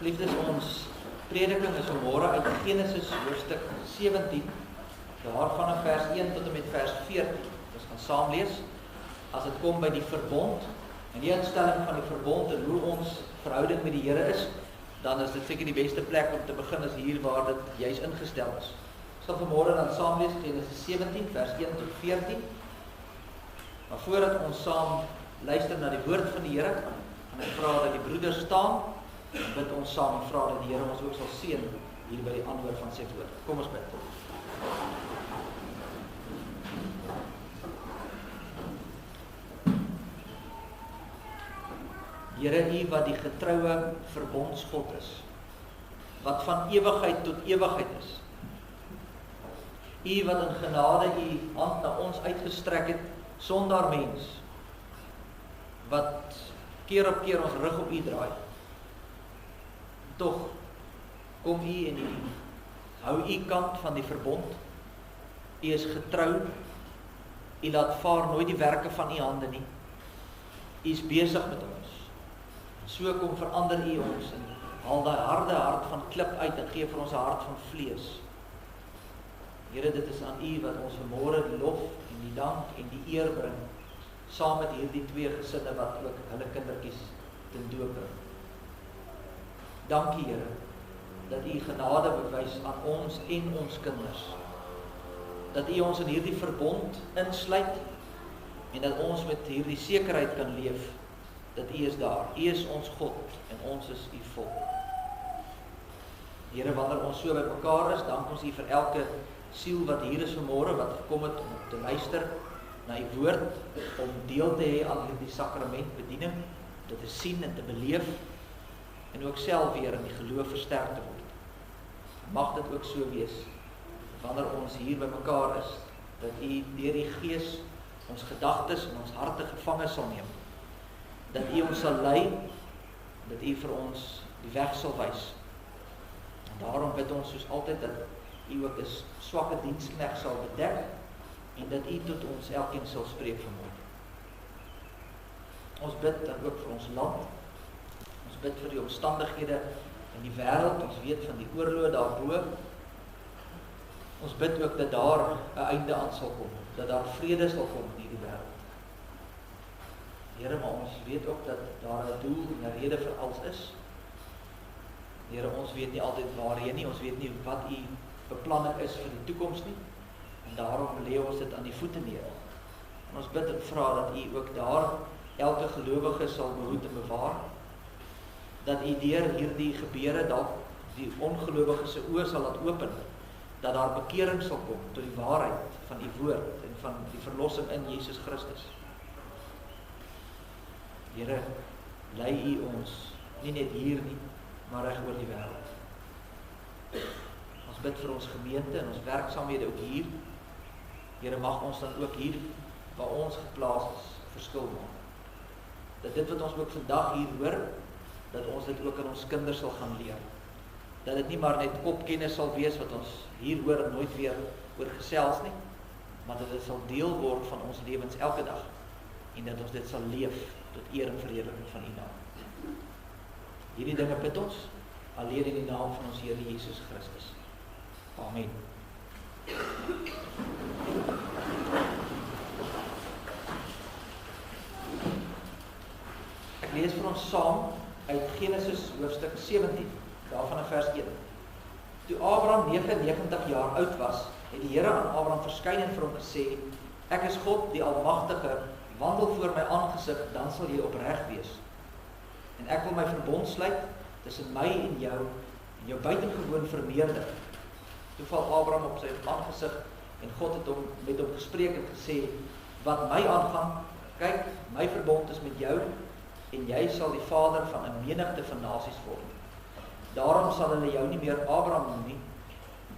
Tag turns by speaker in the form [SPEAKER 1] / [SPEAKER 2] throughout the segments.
[SPEAKER 1] Geliefdes, ons prediking is vanmôre uit Genesis hoofstuk 17, daarvan in vers 1 tot en met vers 14. Ons gaan saam lees, as dit kom by die verbond, en die instelling van die verbond en hoe ons verhouding met die Here is, dan is dit seker die beste plek om te begin is hier waar dit juis ingestel is. Ons gaan vanmôre dan saam lees Genesis 17, vers 1 tot 14. Maar voordat ons saam luister na die woord van die Here, en ek vra dat die broeders staan, en bid ons saam en vra dat die Here ons ook sal seën hier by die antwoord van sy woord. Kom ons bid. Here, U wat die getroue verbondsgod is, wat van ewigheid tot ewigheid is. U wat in genade U hand na ons uitgestrek het, sonder mens, wat keer op keer ons rug op U draai. Tog kom U en U hou U kant van die verbond. U is getrou. U laat vaar nooit die werke van U hande nie. U is besig met ons. So kom verander U ons en haal daai harde hart van klip uit en gee vir ons 'n hart van vlees. Here, dit is aan U wat ons vanmôre die lof en die dank en die eer bring, saam met hierdie twee gesinne wat ook hulle kindertjies ten doop bring. Dankie, Here, dat U genade bewys aan ons en ons kinders. Dat U ons in hierdie verbond insluit en dat ons met hierdie sekerheid kan leef dat U is daar. U is ons God en ons is U volk. Here, wanneer ons so by mekaar is, dank ons U vir elke siel wat hier is vanmôre, wat gekom het om te luister na U woord, om deel te hê aan hierdie sakramentbediening, dit te sien en te beleef, en ook self weer in die geloof versterk te word. Mag dit ook so wees, wanneer ons hier by mekaar is, dat U deur die Gees ons gedagtes en ons harte gevange sal neem, dat U ons sal lei, dat U vir ons die weg sal wys. En daarom bid ons soos altyd, dat U ook 'n swakke diensknegt sal bedek, en dat U tot ons elkeen sal spreek vanmôre. Ons bid dan ook vir ons land, ons bid vir die omstandighede in die wêreld, ons weet van die oorlog daarbo. Ons bid ook dat daar 'n einde aan sal kom, dat daar vrede sal kom in hierdie wêreld. Here, maar ons weet ook dat daar 'n doel en 'n rede vir alles is. Here, ons weet nie altyd waarheen nie, ons weet nie wat U beplanning is vir die toekoms nie, en daarom lê ons dit aan die voete neer. En ons bid en vra dat U ook daar elke gelowige sal behoed en bewaar, dat U deur hierdie gebeure dalk die ongelowige se oë sal laat open, dat daar bekering sal kom tot die waarheid van U woord en van die verlossing in Jesus Christus. Here, lei U ons, nie net hier nie, maar reg oor die wêreld. Ons bid vir ons gemeente en ons werksaamhede ook hier. Here, mag ons dan ook hier, waar ons geplaas is, verskil maak. Dat dit wat ons ook vandag hier hoor, dat ons dit ook aan ons kinders sal gaan leer. Dat dit nie maar net kopkennis sal wees wat ons hier hoor en nooit weer oor gesels nie, maar dat dit sal deel word van ons lewens elke dag, en dat ons dit sal leef tot eer en verheerliking van U naam. Hierdie dinge bid ons, alleen in die naam van ons Here Jesus Christus. Amen. Ek lees vir ons saam uit Genesis hoofstuk 17, daarvan in vers 1. Toe Abraham 99 jaar oud was, het die Here aan Abraham verskyn en vir hom gesê: Ek is God, die Almagtige, wandel voor my aangesig, dan sal jy opreg wees. En ek wil my verbond sluit tussen my en jou buitengewoon vermeerder. Toe val Abraham op sy aangesig en God het met hom gespreek en gesê: Wat my aangaan, kyk, my verbond is met jou en jy sal die vader van 'n menigte van nasies word. Daarom sal hulle jou nie meer Abraham noem nie,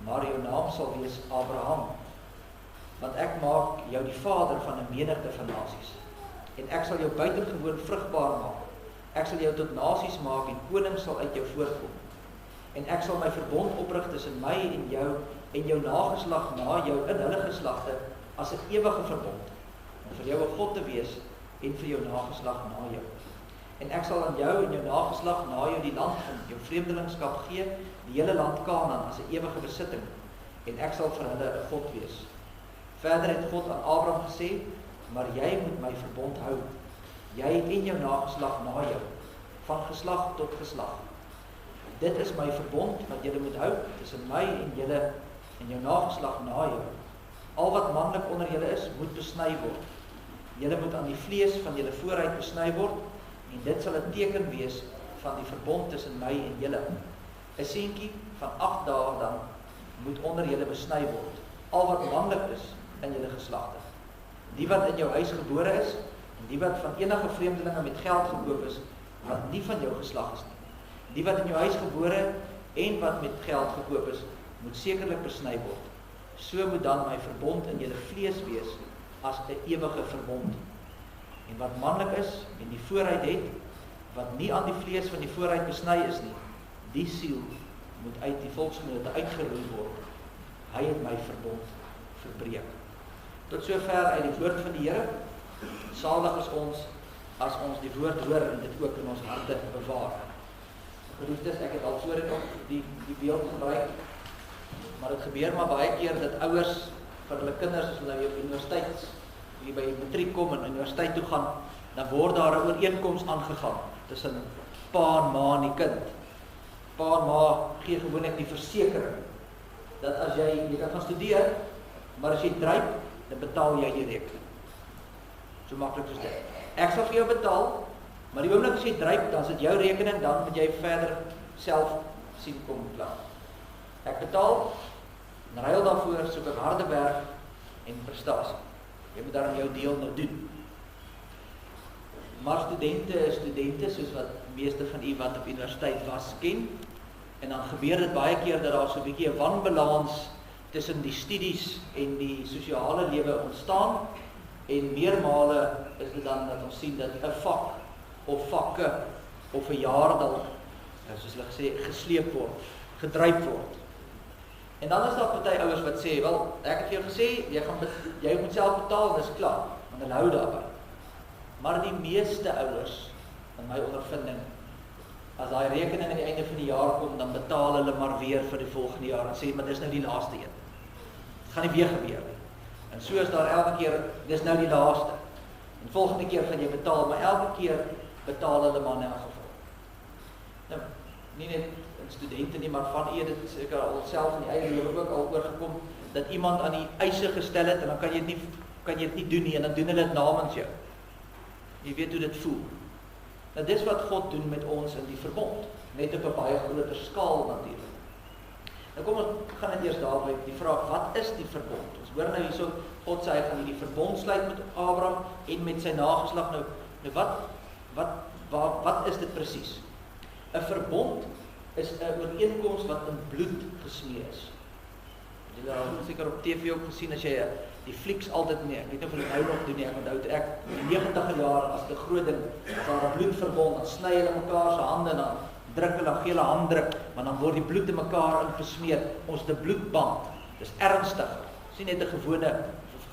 [SPEAKER 1] maar jou naam sal wees Abraham. Want ek maak jou die vader van 'n menigte van nasies. En ek sal jou buitengewoon vrugbaar maak. Ek sal jou tot nasies maak en konings sal uit jou voortkom. En ek sal my verbond oprig tussen my en jou nageslag na jou in hulle geslagte as 'n ewige verbond, om vir jou 'n God te wees en vir jou nageslag na jou. en ek sal aan jou en jou nageslag na jou die land van jou vreemdelingskap gee, die hele land Kanaan as 'n ewige besitting, en ek sal vir hulle 'n God wees. Verder het God aan Abraham gesê, maar jy moet my verbond hou, jy en jou nageslag na jou, van geslag tot geslag. Dit is my verbond wat julle moet hou tussen my en julle en jou nageslag na jou. Al wat manlik onder julle is, moet besny word. Julle moet aan die vlees van julle vooruit besny word, en dit sal 'n teken wees van die verbond tussen my en julle. 'n seentjie van 8 dae dan moet onder julle besny word, al wat manlik is in julle geslagte. Die wat in jou huis gebore is, en die wat van enige vreemdelinge met geld gekoop is, wat nie van jou geslag is nie. Die wat in jou huis gebore en wat met geld gekoop is, moet sekerlik besny word. So moet dan my verbond in julle vlees wees as 'n ewige verbond. En wat manlik is en die vooruit het, wat nie aan die vlees van die vooruit besny is nie, die siel moet uit die volksgenote uitgeroei word. Hy het my verbond verbreek. Tot sover uit die woord van die Here. Salig is ons as ons die woord hoor en dit ook in ons harte bewaar. Geliefdes, ek het al voorheen ook die beeld gebruik, maar dit gebeur maar baie keer dat ouers vir hulle kinders, as hulle op universiteit, hier by matriek kom en universiteit toe gaan, dan word daar 'n ooreenkoms aangegaan tussen pa en ma en die kind. Pa en ma gee gewoonlik die versekering dat as jy kan gaan studeer, maar as jy dryp, dan betaal jy die rekening. So maklik soos dit. Ek sal vir jou betaal, maar die oomblik as jy dryp, dan is dit jou rekening, dan moet jy verder self sien kom klaar. Ek betaal, en ruil daarvoor soek ek harde werk en prestasie. Jy moet daarom jou deel nou doen. Maar studente is studente, soos wat meeste van u wat op universiteit was ken, en dan gebeur dit baie keer dat daar so 'n bietjie 'n wanbalans tussen die studies en die sosiale lewe ontstaan, en meermale is dit dan dat ons sien dat 'n vak of vakke of 'n jaar dalk, soos hulle gesê, gesleep word, gedryp word. En dan is daar party ouers wat sê, wel, ek het vir jou gesê, jy moet self betaal, dis klaar, want hulle hou daarby. Maar die meeste ouers, in my ondervinding, as daai rekening aan die einde van die jaar kom, dan betaal hulle maar weer vir die volgende jaar, en sê, maar dis nou die laaste een. Dit gaan nie weer gebeur nie. En so is daar elke keer, dis nou die laaste. En volgende keer gaan jy betaal, maar elke keer betaal hulle maar in 'n geval. Nou, nie net studente nie, maar van u dit seker al self in die eie lewe ook al oorgekom, dat iemand aan die eise gestel het, en dan kan jy dit nie doen nie, en dan doen hulle dit namens jou. Jy weet hoe dit voel. Nou dis wat God doen met ons in die verbond, net op 'n baie groter skaal natuurlik. Nou kom ons gaan net eers daarby die vraag, wat is die verbond? Ons hoor nou hierso, God sê hy gaan hierdie verbond sluit met Abraham en met sy nageslag. Nou wat is dit presies? 'n Verbond is 'n ooreenkoms wat in bloed gesmee is. Julle het seker op TV ook gesien, as jy die flieks altyd nie, ek weet nie of hulle nou nog doen nie, ek onthou toe ek in die 90er jaar as 'n groot ding, as daar 'n bloedverbond, dan sny hulle mekaar se hande en dan druk hulle, gee hulle handdruk, maar dan word die bloed in mekaar ingesmeer. Ons het 'n bloedband. Dis ernstiger. Dis nie net 'n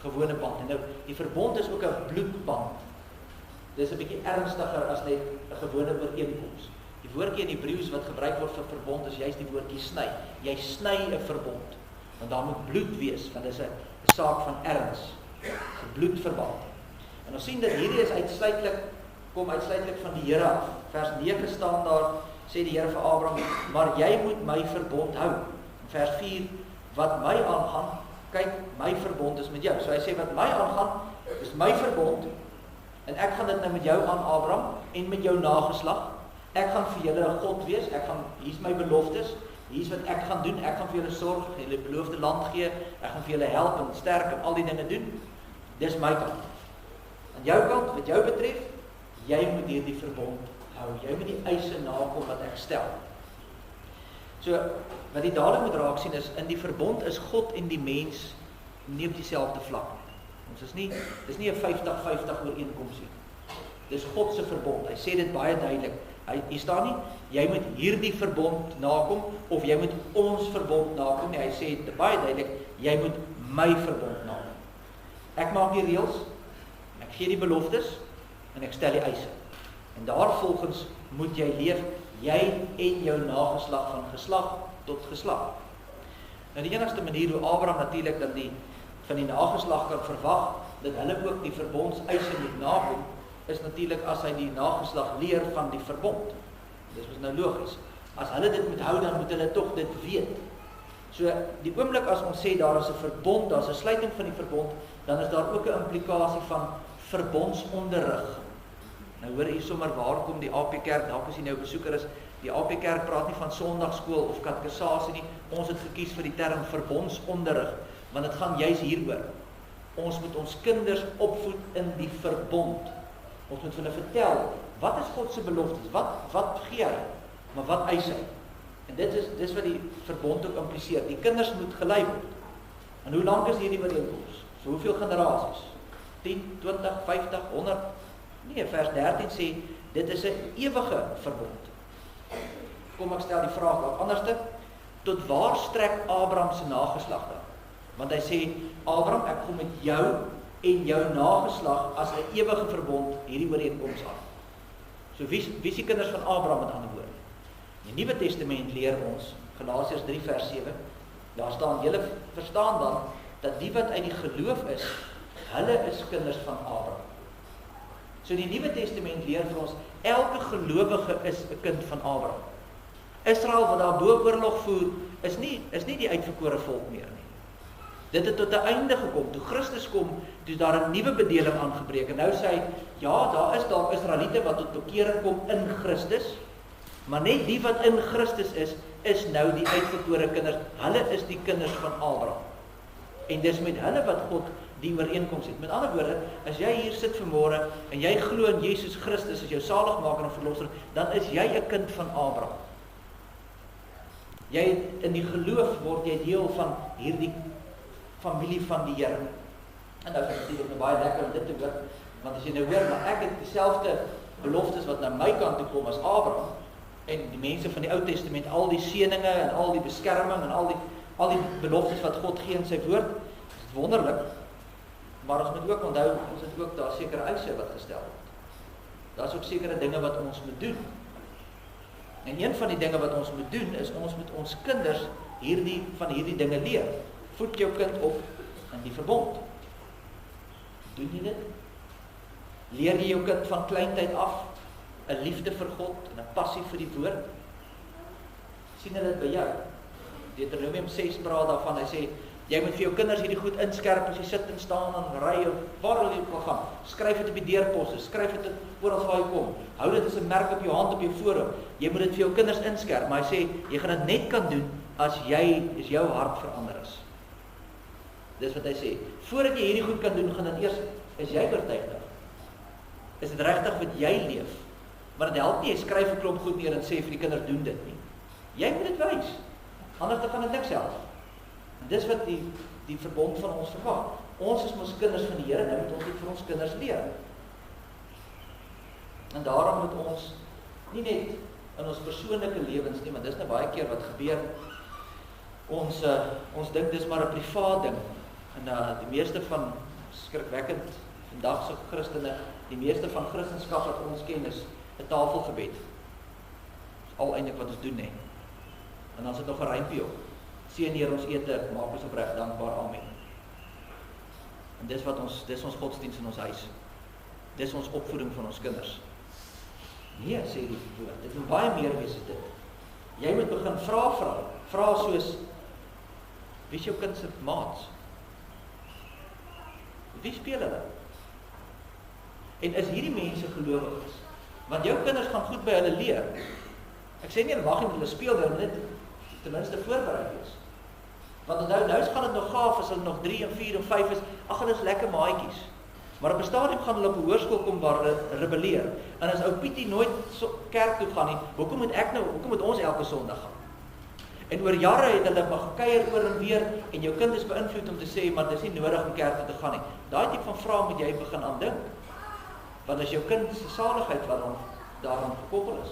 [SPEAKER 1] gewone band. En nou die verbond is ook 'n bloedband. Dis 'n bietjie ernstiger as net 'n gewone ooreenkoms. Die woordjie in Hebreëus wat gebruik word vir verbond is juist die woordjie sny. Jy sny 'n verbond, want daar moet bloed wees, want dis 'n saak van erns, 'n bloedverband. En ons sien dat hierdie is kom uitsluitlik van die Here af. Vers 9 staan daar, sê die Here vir Abraham, maar jy moet my verbond hou. In vers 4, wat my aangaan, kyk, my verbond is met jou. So hy sê, wat my aangaan, is my verbond, en ek gaan dit nou met jou aan Abraham, en met jou nageslag. Ek gaan vir julle 'n God wees, hier's my beloftes, hier's wat ek gaan doen, ek gaan vir julle sorg, julle beloofde land gee, ek gaan vir julle help en sterk en al die dinge doen. Dis my kant. Aan jou kant, wat jou betref, jy moet hierdie verbond hou. Jy moet die eise nakom wat ek stel. So, wat jy dadelik moet raak sien is, in die verbond is God en die mens nie op dieselfde vlak. Dis nie 'n 50-50 ooreenkoms nie. Dis God se verbond. Hy sê dit baie duidelik. Hier staan nie, jy moet hierdie verbond nakom, of jy moet ons verbond nakom nie. Hy sê dit baie duidelik, jy moet my verbond nakom. Ek maak die reëls, ek gee die beloftes, en ek stel die eise. En daarvolgens moet jy leef, jy en jou nageslag van geslag tot geslag. Nou die enigste manier hoe Abraham natuurlik dan van die nageslag kan verwag, dat hulle ook die verbondseise moet nakom, is natuurlik as hy die nageslag leer van die verbond. Dis was nou logies. As hulle dit moet hou, dan moet hulle tog dit weet. So, die oomblik as ons sê, daar is 'n verbond, daar is 'n sluiting van die verbond, dan is daar ook 'n implikasie van verbondsonderrig. Nou hoor jy sommer, waar kom die AP Kerk, dalk as jy nou besoeker is, die AP Kerk praat nie van sondagskool of katekisasie nie, ons het gekies vir die term verbondsonderrig, want dit gaan juis hieroor. Ons moet ons kinders opvoed in die verbond. Ons moet vir hulle vertel, wat is God se beloftes, wat gee hy, maar wat eis hy? En dis wat die verbond ook impliseer. Die kinders moet gelei word. En hoe lank is hierdie ooreenkoms? Vir hoeveel generasies? 10, 20, 50, 100? Nee, vers 13 sê, dit is 'n ewige verbond. Kom ek stel die vraag wat anderste, tot waar strek Abraham se nageslag dan? Want hy sê, Abraham, ek kom met jou en jou nageslag as 'n ewige verbond hierdie ooreenkoms aan. So wie is die kinders van Abraham met ander woorde? Die Nuwe Testament leer ons, Galasiërs 3 vers 7, daar staan, julle verstaan dan, dat die wat uit die geloof is, hulle is kinders van Abraham. So die Nuwe Testament leer vir ons, elke gelowige is 'n kind van Abraham. Israel wat daar bo oorlog voer, is nie die uitverkore volk meer nie. Dit het tot 'n einde gekom, toe Christus kom, toe daar 'n nuwe bedeling aangebreek, en nou sê hy, ja, daar is dalk Israeliete wat tot bekering kom in Christus, maar net die wat in Christus is nou die uitverkore kinders, hulle is die kinders van Abraham. En dis met hulle wat God die ooreenkoms het. Met ander woorde, as jy hier sit vanmôre, en jy glo in Jesus Christus as jou saligmaker en verlosser, dan is jy 'n kind van Abraham. Jy in die geloof word jy deel van hierdie familie van die Here. En dit is natuurlik baie lekker om dit te hoor, want as jy nou hoor, maar ek het dieselfde beloftes wat na my kant toe kom as Abraham, en die mense van die Ou Testament, al die seëninge en al die beskerming en al die beloftes wat God gee in sy woord, is wonderlik. Maar ons moet ook onthou, ons het ook daar sekere eise wat gestel word. Daar's ook sekere dinge wat ons moet doen. En een van die dinge wat ons moet doen, is ons moet ons kinders van hierdie dinge leer. Voed jou kind op in die verbond. Doen jy dit? Leer jy jou kind van kleintyd af 'n liefde vir God en 'n passie vir die woord? Sien hulle dit by jou? Deuteronomium 6 praat daarvan, hy sê, jy moet vir jou kinders hierdie goed inskerp as jy sit en staan en ry of waar jy wil gaan. Skryf dit op die deurposte, skryf dit oral waar jy kom. Hou dit as 'n merk op jou hand, op jou voorhoof. Jy moet dit vir jou kinders inskerp, maar hy sê, jy gaan dit net kan doen as jou hart verander is. Dis wat hy sê. Voordat jy hierdie goed kan doen, gaan dit eers, is jy oortuig? Is dit regtig wat jy leef? Maar dit help nie, jy skryf 'n klomp goed neer en sê vir die kinders doen dit nie. Jy moet dit wys. Anders dan gaan dit niks help. En dis wat die verbond van ons verwag. Ons is mos kinders van die Here, nou moet ons dit vir ons kinders leer. En daarom moet ons nie net in ons persoonlike lewens nie, want dis nou baie keer wat gebeur. Ons dink dis maar 'n privaat ding. En die meeste van, skrikwekkend, vandag se Christene, die meeste van Christendom wat ons ken is 'n tafelgebed. Dis al eintlik wat ons doen, hè. En dan sit nog 'n rympie op. Seën Here ons ete, maak ons opreg dankbaar, amen. En dis ons godsdienst in ons huis. Dis ons opvoeding van ons kinders. Nee, sê die woord, dit moet baie meer wees as dit. Jy moet begin vra soos, wie is jou kind se maats? Wie speel hulle? En is hierdie mense gelowiges? Want jou kinders gaan goed by hulle leer. Ek sê nie, wag nie met hulle speel, hulle net ten minste voorberei wees. Want nou gaan dit nog gaaf as hulle nog 3 en 4 en 5 is, ag hulle is lekker maatjies. Maar op 'n stadium gaan hulle op 'n hoërskool kom waar hulle rebelleer. En as ou Pietie nooit kerk toe gaan nie, hoekom moet ons elke Sondag gaan? En oor jare het hulle maar gekuier oor en weer, en jou kind is beïnvloed om te sê, maar dis nie nodig om kerk toe te gaan nie. Daai tipe van vrae moet jy begin aandink. Want as jou kind se saligheid wat daaraan gekoppel is.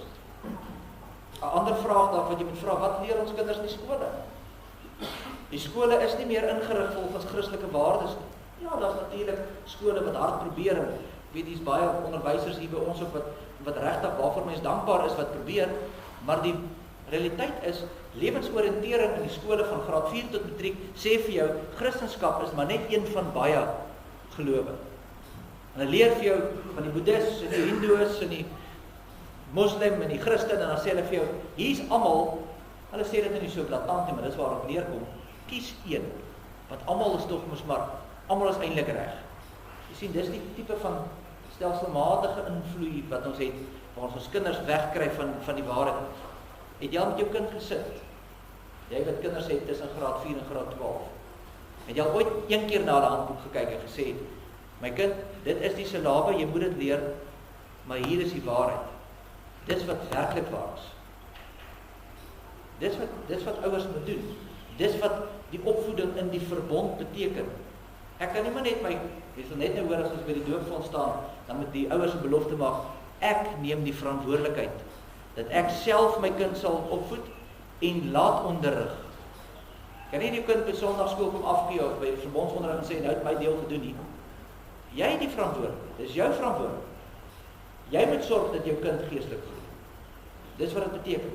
[SPEAKER 1] 'n Ander vraag wat jy moet vra, wat leer ons kinders in die skole? Die skole is nie meer ingerig volgens Christelike waardes nie. Ja, daar's natuurlik skole wat hard probeer weet hier's baie onderwysers hier by ons ook wat regtig waarvoor mens dankbaar is wat probeer, maar die realiteit is lewensoriëntering in die skole van graad 4 tot matriek sê vir jou Christendom is maar net een van baie gelowe. Hulle leer vir jou van die Boeddhis en die Hindoes en die Moslim en die Christen en dan sê hulle vir jou hier's almal, hulle sê dit nie so blaatant nie, maar dis waarop neerkom. Kies een, want almal is tog mos maar almal is eintlik reg. Jy sien, dis die tipe van stelselmatige invloed wat ons het, waar ons kinders wegkry van die waarheid. Het jy al met jou kind gesit? Jy wat kinders het tussen graad 4 en graad 12. Het jy al ooit een keer na hulle handboek gekyk en gesê, my kind, dit is die silabe, jy moet dit leer, maar hier is die waarheid. Dis wat werklik waar is. Dis wat ouers moet doen. Dis wat die opvoeding in die verbond beteken. Ek kan nie maar net jy sal net nou hoor as ons by die doopfonds staan, dan moet die ouers 'n belofte maak, ek neem die verantwoordelikheid, dat ek self my kind sal opvoed en laat onderrig. Kan nie die kind by Sondagskool kom afgee of by verbondsonderrig en sê, nou het my deel gedoen nie. Jy het die verantwoordelikheid, dis jou verantwoordelikheid. Jy moet sorg dat jou kind geestelik groei. Dis wat dit beteken.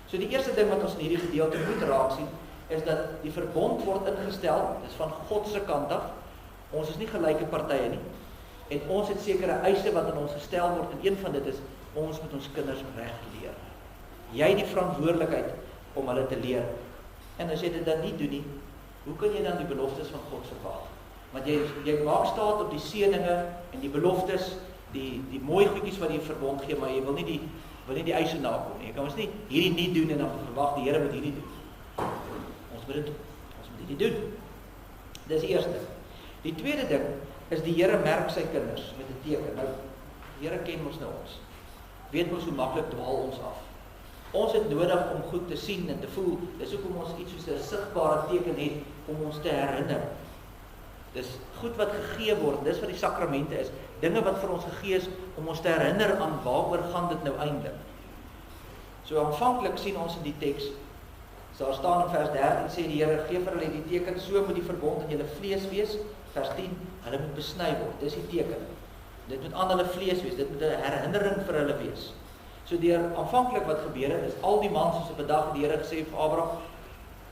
[SPEAKER 1] So die eerste ding wat ons in hierdie gedeelte moet raak sien, is dat die verbond word ingestel, dis van God se kant af. Ons is nie gelyke partye nie. En ons het sekere eise wat aan ons gestel word, en een van dit is, ons moet ons kinders reg leer. Jy het die verantwoordelikheid om hulle te leer. En as jy dit dan nie doen nie, hoe kan jy dan die beloftes van God verwag? Want jy maak staat op die seëninge en die beloftes, die mooi goedjies wat die verbond gee, maar jy wil nie die eise nakom nie. Jy kan ons nie hierdie nie doen en dan verwag die Here moet hierdie doen. Ons moet dit doen. Dis die eerste. Die tweede ding is die Here merk sy kinders met 'n teken. Nou, die Here ken ons nou ons. Weet ons hoe maklik dwaal ons af. Ons het nodig om goed te sien en te voel. Dis hoekom ons iets soos 'n sigbare teken het om ons te herinner. Dis goed wat gegee word, dis wat die sakramente is. Dinge wat vir ons gegee is om ons te herinner aan waaroor gaan dit nou eintlik. So aanvanklik sien ons in die teks, daar staan in vers 13 sê die Here gee vir hulle die teken, so moet die verbond in julle vlees wees. Vers 10, hulle moet besny word. Dis die teken. Dit moet aan hulle vlees wees. Dit moet 'n herinnering vir hulle wees. So deur aanvanklik wat gebeur het, is al die mans soos op 'n dag die Here gesê vir Abraham,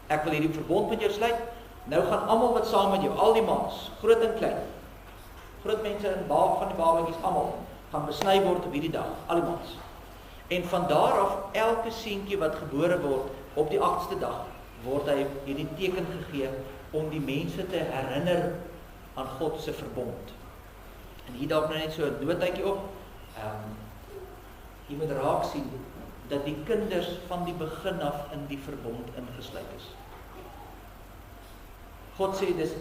[SPEAKER 1] ek wil hierdie verbond met jou sluit. Nou gaan almal wat saam met jou, al die mans, groot en klein, groot mense en van die babatjies almal gaan besny word op hierdie dag, al die mans. En van daar af elke seentjie wat gebore word op die 8ste dag, word hy hierdie teken gegee om die mense te herinner aan God se verbond. En hier dalk nou net so 'n notaatjie op. Jy moet raak sien dat die kinders van die begin af in die verbond ingesluit is. God sê dis,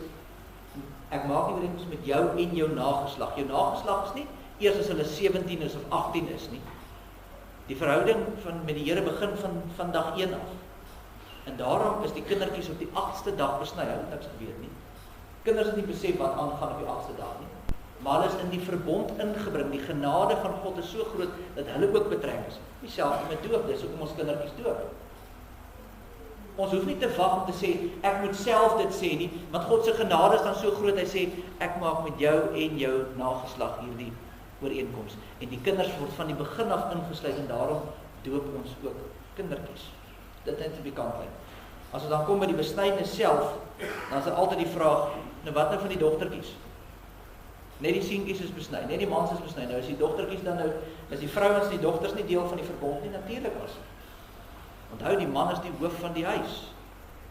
[SPEAKER 1] ek maak nie ooreenkoms met jou en jou nageslag. Jou nageslag is nie eers as hulle 17 is of 18 is nie. Die verhouding met die Here begin van dag 1 af. En daarom is die kindertjies op die 8ste dag besny. Hulle het niks geweet nie. Kinders het nie besef wat aangaan op die 8ste dag nie. Maar hulle is in die verbond ingebring. Die genade van God is so groot dat hulle ook betrek is. Dieselfde met doop, dis hoekom ons kindertjies doop. Ons hoef nie te wag om te sê, ek moet self dit sê nie, want God se genade is dan so groot, hy sê, ek maak met jou en jou nageslag hierdie ooreenkoms. En die kinders word van die begin af ingesluit en daarom doop ons ook kindertjies. Dit net op die kantlyn. As ons dan kom by die besnydenis self, dan is daar altyd die vraag, nou wat nou van die dogtertjies? Net die seentjies is besny, net die mans is besny. Nou is die dogtertjies dan nou, is die vrouens en die dogters nie deel van die verbond nie? Natuurlik was. Onthou, die man is die hoof van die huis.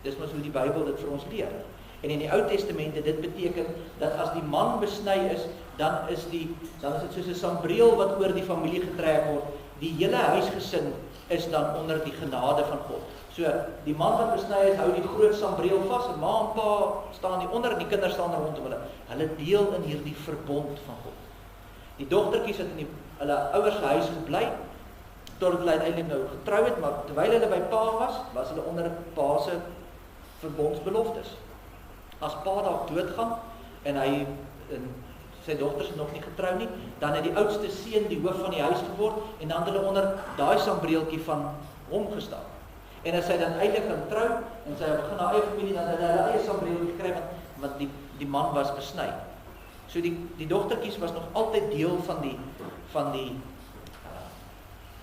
[SPEAKER 1] Dis mos hoe die Bybel dit vir ons leer. En in die Ou Testamente, dit beteken dat as die man besny is, dan is dit soos 'n sambreel wat oor die familie getrek word. Die hele huisgesin is dan onder die genade van God. So, die man wat besny is, hou die groot sambreel vas, en ma en pa staan die onder en die kinders staan rondom hulle. Hulle deel in hierdie verbond van God. Die dogtertjies het in hulle ouers se huis gebly, totdat hulle uiteindelik nou getrou het, maar terwyl hulle by pa was hulle onder pa se verbondsbeloftes. As pa dalk doodgaan en sy dogters nog nie getrou nie, dan het die oudste seun die hoof van die huis geword en dan hulle onder daai sambreeltjie van hom gestaan. En as sy dan eintlik gaan trou en sy begin haar eie familie, dan het hulle eie sambreeltjie gekry want die man was besny. So die dogtertjies was nog altyd deel van die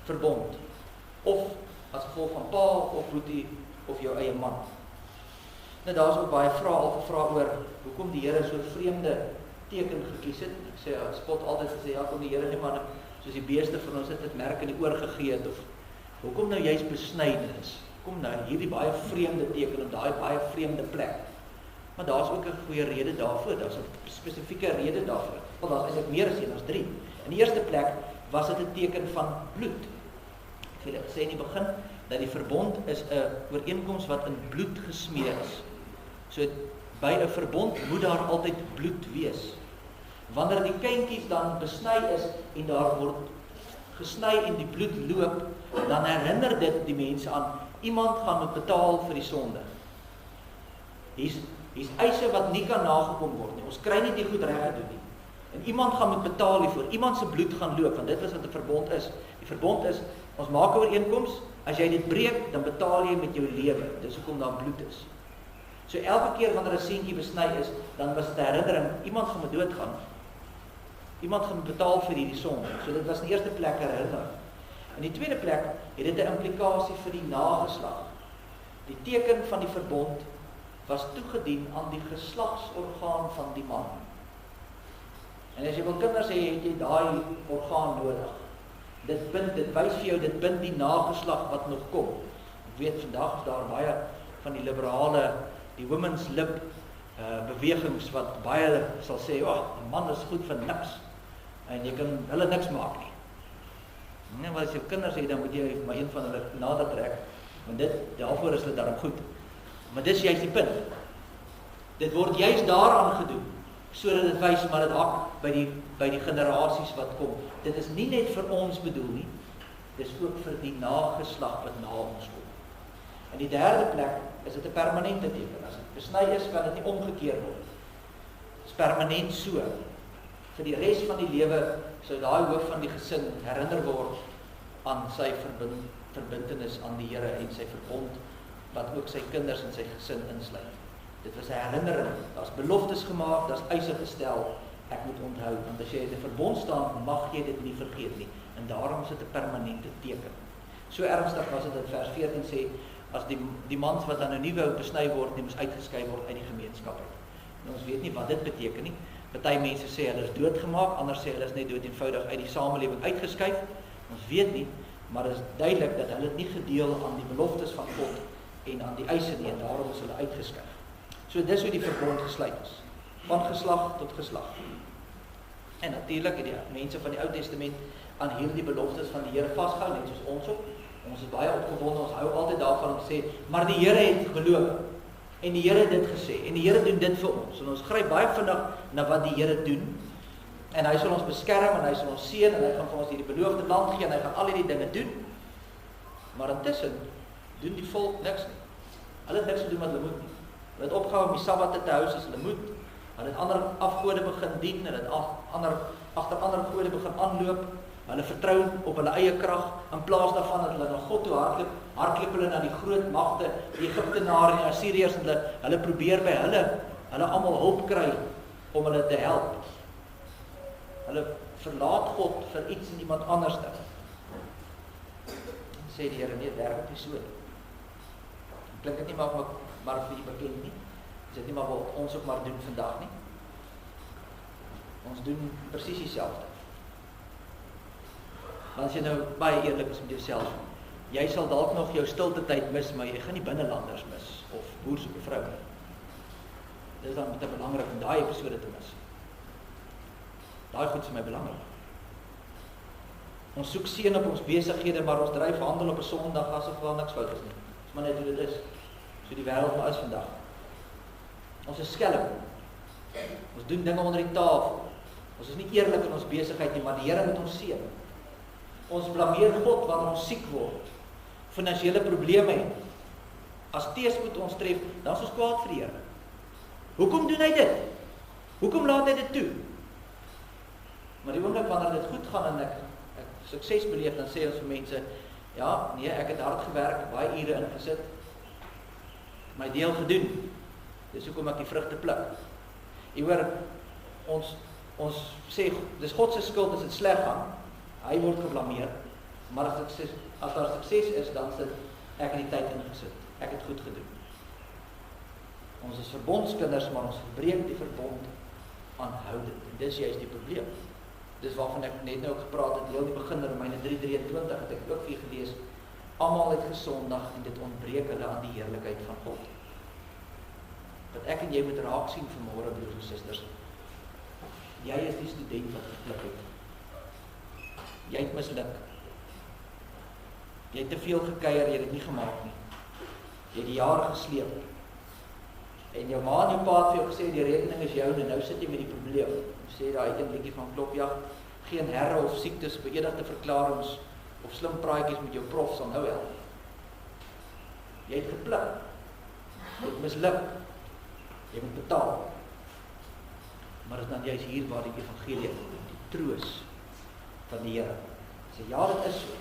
[SPEAKER 1] verbond. Of as gevolg van pa of boetie of jou eie man. Nou daar is ook baie vrae al gevra oor hoekom die Here so 'n vreemde teken gekies het. Ek sê spot altyd gesê ja, kom die Here nie maar soos die beeste van ons het merk in die oor gegee het of hoekom nou juist besnydenis? Kom nou hierdie baie vreemde teken op daai baie vreemde plek. Maar daar's ook 'n goeie rede daarvoor. Daar's 'n spesifieke rede daarvoor. Want daar's eintlik meer as een, daar's 3. In die eerste plek was dit 'n teken van bloed. Ek het gesê in die begin dat die verbond is 'n ooreenkoms wat in bloed gesmee is. So by 'n verbond moet daar altyd bloed wees. Wanneer die kindjies dan besny is en daar word gesny en die bloed loop, dan herinner dit die mense aan iemand gaan moet betaal vir die sonde. Hier's eise wat nie kan nagekom word nie. Ons kry nie die goed reg gedoen nie. En iemand gaan moet betaal hiervoor. Iemand se bloed gaan loop, want dit is wat 'n verbond is. Die verbond is, ons maak 'n ooreenkoms, as jy dit breek, dan betaal jy met jou lewe. Dis hoekom daar bloed is. So elke keer wanneer 'n seentjie besny is, dan was dit 'n herinnering, iemand gaan moet doodgaan. Iemand gaan betaal vir hierdie sonde. So dit was in die eerste plek 'n herinnering. In die tweede plek het dit 'n implikasie vir die nageslag. Die teken van die verbond was toegedien aan die geslagsorgaan van die man. En as jy wil kinders hê, het jy daai orgaan nodig. Dit wys vir jou, dit bind die nageslag wat nog kom. Ek weet vandag is daar baie van die liberale, die women's lib bewegings wat baie sal sê, die man is goed vir niks. En jy kan hulle niks maak nie. Nee, maar as jy kinders het, dan moet jy maar een van hulle nader trek, want daarvoor is hulle daarom goed. Maar dis juist die punt. Dit word juist daaraan gedoen, sodat dit wys, maar dit hak by die generasies wat kom. Dit is nie net vir ons bedoel nie, dis ook vir die nageslag wat na ons kom. In die derde plek is dit 'n permanente teken. As dit besny is, kan dit nie omgekeer word. Dit is permanent so. Vir die res van die lewe sou daai hoof van die gesin herinner word aan sy verbintenis aan die Here en sy verbond wat ook sy kinders en sy gesin insluit. Dit was 'n herinnering. Daar's beloftes gemaak, daar's eise gestel. Ek moet onthou, want as jy in 'n verbond staan, mag jy dit nie vergeet nie. En daarom is dit 'n permanente teken. So ernstig was dit in vers 14 sê, as die mans wat dan nou nie wou besny word nie, moes uitgeskei word uit die gemeenskap uit. En ons weet nie wat dit beteken nie. Party mense sê hulle is doodgemaak, ander sê hulle is net dood eenvoudig uit die samelewing uitgeskuif. Ons weet nie, maar dit is duidelik dat hulle nie gedeel aan die beloftes van God en aan die eise nie, en daarom is hulle uitgeskuif. So dis hoe die verbond gesluit is, van geslag tot geslag. En natuurlik het die mense van die Ou Testament aan hierdie beloftes van die Here vasgehou, net soos ons ook. Ons is baie opgewonde, ons hou altyd daarvan om te sê, maar die Here het beloof, en die Here het dit gesê, en die Here doen dit vir ons, en ons gryp baie vinnig na wat die Here doen, en hy sal ons beskerm, en hy sal ons seën, en hy gaan vir ons hierdie beloofde land gee, en hy gaan al hierdie dinge doen, maar intussen doen die volk niks nie. Hulle het niks gedoen wat hulle moet nie. Hulle het opgehou om die Sabbatte te hou soos hulle moet, hulle het ander afgode begin dien, hulle het agter ander gode begin aanloop, hulle vertrou op hulle eie krag, in plaas daarvan dat hulle na God toe hardloop hulle na die groot magte, die Egiptenare en die Assiriërs, en hulle probeer by hulle almal hulp kry om hulle te help. Hulle verlaat God vir iets en iemand anders te. Sê die Here, nee, werk nie so nie. Klink dit nie maar vir die bekend nie? Is dit nie maar wat ons ook maar doen vandag nie? Ons doen presies dieselfde. Want as jy nou baie eerlik is met jouself, jy sal dalk nog jou stilte tyd mis, maar jy gaan nie binnelanders mis, of boer soek 'n vrou nie. Dit is dan te belangrik om daai episode te mis. Daai goed is vir my belangrik. Ons soek seën op ons besighede, maar ons dryf handel op 'n Sondag asof daar niks fout is nie. Dis maar net hoe dit is. So die wêreld maar is vandag. Ons is skelm. Ons doen dinge onder die tafel. Ons is nie eerlik in ons besigheid nie, maar die Here moet ons seën. Ons blameer God wanneer ons siek word, finansiële probleme het. As teëspoed ons tref, dan is ons kwaad vir die Here. Hoekom doen hy dit? Hoekom laat hy dit toe? Maar die oomblik wanneer dit goed gaan en ek sukses beleef, dan sê ons vir mense, ja, nee, ek het hard gewerk, baie ure ingesit, my deel gedoen. Dis hoekom ek die vrugte pluk. Jy hoor, ons Ons sê, dis God se skuld as dit sleg gaan, hy word geblameer, maar as daar sukses is, dan sit ek in die tyd ingesit, ek het goed gedoen. Ons is verbondskinders, maar ons verbreek die verbond aanhoudend, en dis juist die probleem. Dis waarvan ek net nou gepraat het, heel die begin in Romeine 3:23 het ek ook vir julle gelees, almal het gesondig en dit ontbreek hulle aan die heerlikheid van God. Wat ek en jy moet raak sien vanmôre, broers en susters, jy is die student wat geklip het. Jy het misluk. Jy het te veel gekuier, jy het dit nie gemaak nie. Jy het die jare gesleep. En jou ma en jou pa het vir jou gesê, die rekening is jou, en nou sit jy met die probleem. Sê daai een liedjie van Klopjag, geen herre of siektes, beëdigde verklaringe of slim praatjies met jou prof sal nou help. Jy het gepluk. Jy het misluk. Jy moet betaal. Maar is dan juist hier waar die evangelie, die troos van die Here. Sê ja, dit is so.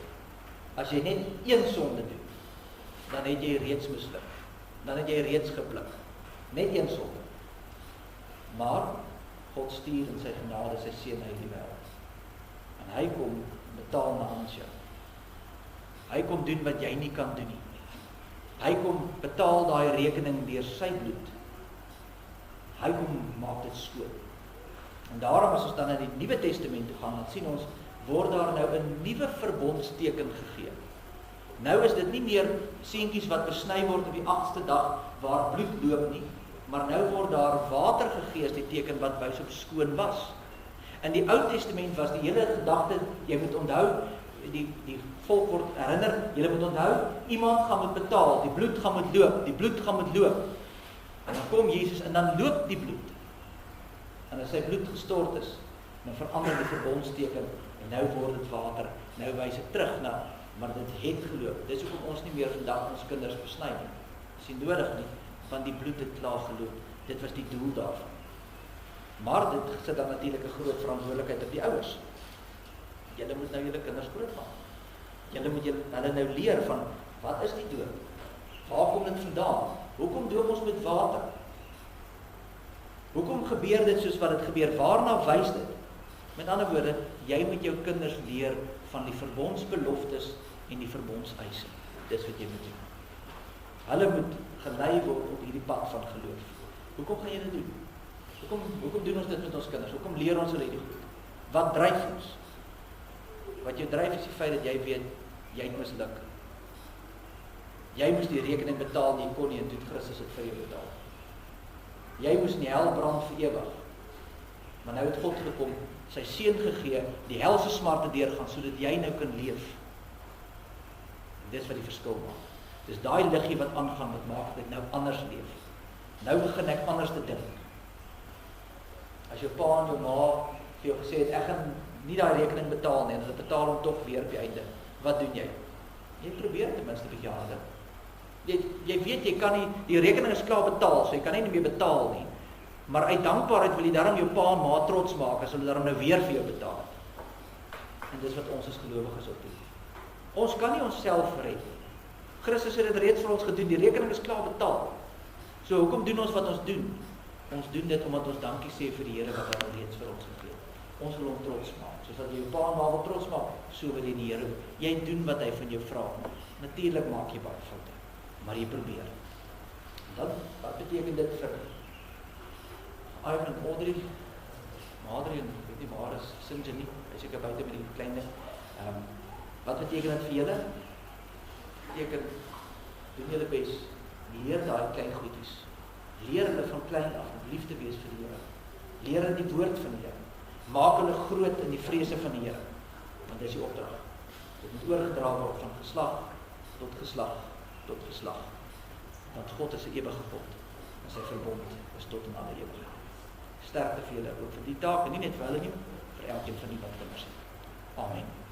[SPEAKER 1] As jy net een sonde doen, dan het jy reeds misluk. Dan het jy reeds gepluk. Net een sonde. Maar God stuur in sy genade sy seun na hierdie wêreld. En hy kom betaal namens jou. Hy kom doen wat jy nie kan doen nie. Hy kom betaal daai rekening deur sy bloed. Hy kom maak dit skoon. En daarom as ons dan in die Nuwe Testament toe gaan, dan sien ons, word daar nou 'n nuwe verbondsteken gegee. Nou is dit nie meer seentjies wat besny word op die 8ste dag waar bloed loop nie, maar nou word daar water gegee as die teken wat wys op skoon was. In die Ou Testament was die hele gedagte, jy moet onthou, die volk word herinner, jy moet onthou, iemand gaan moet betaal, die bloed gaan moet loop, die bloed gaan moet loop. En dan kom Jesus en dan loop die bloed. En as sy bloed gestort is, dan verander die verbondsteken en nou word dit water. Nou wys dit terug na, maar dit het geloop. Dis hoekom ons nie meer vandag ons kinders besny nie. Dis nie nodig nie, want die bloed het klaar geloop. Dit was die doel daarvan. Maar dit sit dan natuurlik 'n groot verantwoordelikheid op die ouers. Julle moet nou julle kinders grootmaak. Julle moet hulle nou leer van, wat is die doop? Waar kom dit vandaan? Hoekom doop ons met water? Hoekom gebeur dit soos wat dit gebeur? Waarna wys dit? Met ander woorde, jy moet jou kinders leer van die verbondsbeloftes en die verbondseise. Dis wat jy moet doen. Hulle moet gelei word op hierdie pad van geloof. Hoekom gaan jy dit doen? Hoekom doen ons dit met ons kinders? Hoekom leer ons hulle hierdie goed? Wat dryf ons? Wat jou dryf is die feit dat jy weet, jy het misluk. Jy moes die rekening betaal, jy kon nie, en toe het Christus het vir jou betaal. Jy moes in die hel brand vir ewig. Maar nou het God gekom, sy seun gegee, die helse smarte deurgaan, sodat jy nou kan leef. En dis wat die verskil maak. Dis daai liggie wat aangaan, wat maak dat ek nou anders leef. Nou begin ek anders te dink. As jou pa en jou ma vir jou gesê het, ek gaan nie daai rekening betaal nie, en hulle betaal hom tog weer op die einde. Wat doen jy? Jy probeer ten minste 'n bietjie harder. Jy weet, jy kan nie, die rekening is klaar betaal, so jy kan nie meer betaal nie. Maar uit dankbaarheid wil jy daarom jou pa en ma trots maak, as hulle daarom nou weer vir jou betaal. En dis wat ons as gelowiges ook doen. Ons kan nie onsself red. Christus het dit reeds vir ons gedoen, die rekening is klaar betaal. So hoekom doen ons wat ons doen? Ons doen dit omdat ons dankie sê vir die Here wat hy reeds vir ons gegee het. Ons wil hom trots maak. Soos wat jy jou pa en ma wil trots maak, so wil jy die Here. Jy doen wat hy van jou vra. Natuurlik maak jy baie foute, maar jy probeer. Dan, wat beteken dit vir Ivan en Audrey? Audrey en weet nie waar is Sinja nie, hy is seker buite met die kleine. Wat beteken dit vir julle? Beteken, doen julle bes, leer daai klein goedjies. Leer hulle van klein af om lief te wees vir die Here. Leer hulle die woord van die Here. Maak hulle groot in die vrese van die Here. Want dit is die opdrag. Dit moet oorgedra word van geslag tot geslag tot geslag. Want God is 'n ewige God. En sy verbond is tot in alle ewigheid. Sterkte vir julle ook vir die taak, en nie net vir hulle nie, vir elkeen van die wat kinders het. Amen.